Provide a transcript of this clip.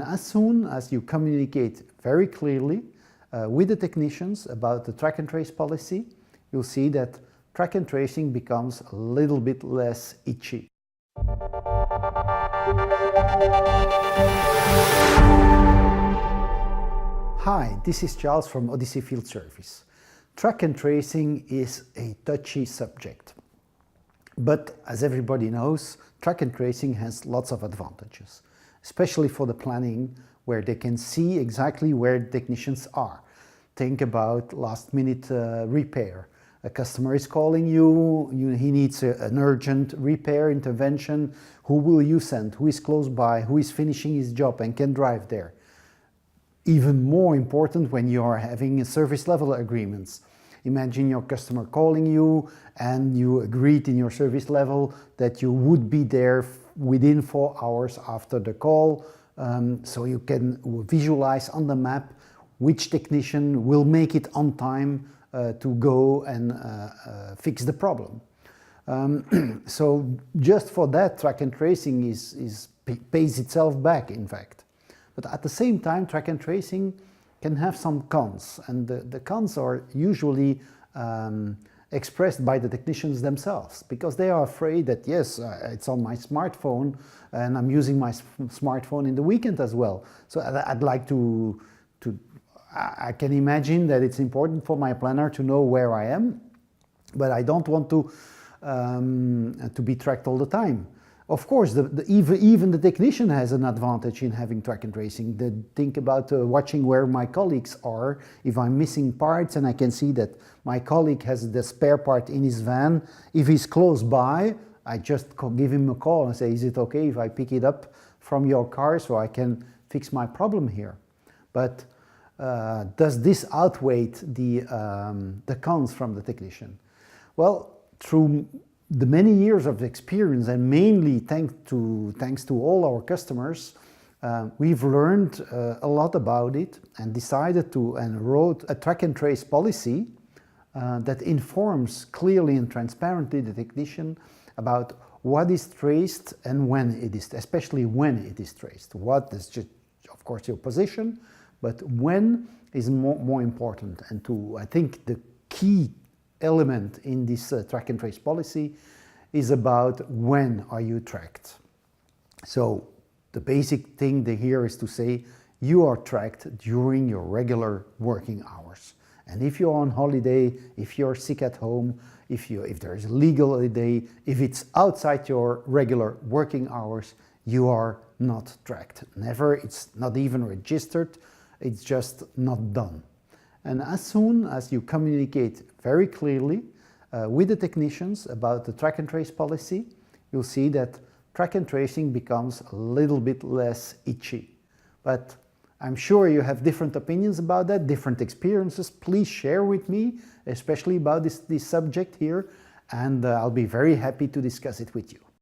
As soon as you communicate very clearly with the technicians about the track and trace policy, you'll see that track and tracing becomes a little bit less itchy. Hi, this is Charles from Odyssey Field Service. Track and tracing is a touchy subject. But as everybody knows, track and tracing has lots of advantages, especially for the planning where they can see exactly where technicians are. Think about last-minute repair. A customer is calling you, he needs an urgent repair intervention. Who will you send? Who is close by? Who is finishing his job and can drive there? Even more important when you are having service level agreements. Imagine your customer calling you and you agreed in your service level that you would be there within 4 hours after the call, so you can visualize on the map which technician will make it on time to go and fix the problem. So just for that, track and tracing pays itself back, in fact. But at the same time, track and tracing can have some cons, and the cons are usually expressed by the technicians themselves, because they are afraid that yes, it's on my smartphone and I'm using my smartphone in the weekend as well. So I'd like I can imagine that it's important for my planner to know where I am, but I don't want to be tracked all the time. Of course, even the technician has an advantage in having track and tracing. Think about watching where my colleagues are. If I'm missing parts and I can see that my colleague has the spare part in his van, if he's close by, I just give him a call and say, is it okay if I pick it up from your car so I can fix my problem here? But does this outweigh the cons from the technician? Well, through the many years of experience, and mainly thanks to all our customers, we've learned a lot about it and decided to and wrote a track and trace policy that informs clearly and transparently the technician about what is traced and when it is, especially when it is traced. What is just, of course, your position, but when is more important. And I think the key element in this track and trace policy is about when are you tracked. So the basic thing here is to say you are tracked during your regular working hours. And if you're on holiday, if you're sick at home, if there is a legal holiday, if it's outside your regular working hours, you are not tracked. Never, it's not even registered, it's just not done. And as soon as you communicate very clearly with the technicians about the track and trace policy, you'll see that track and tracing becomes a little bit less itchy. But I'm sure you have different opinions about that, different experiences. Please share with me, especially about this subject here, and I'll be very happy to discuss it with you.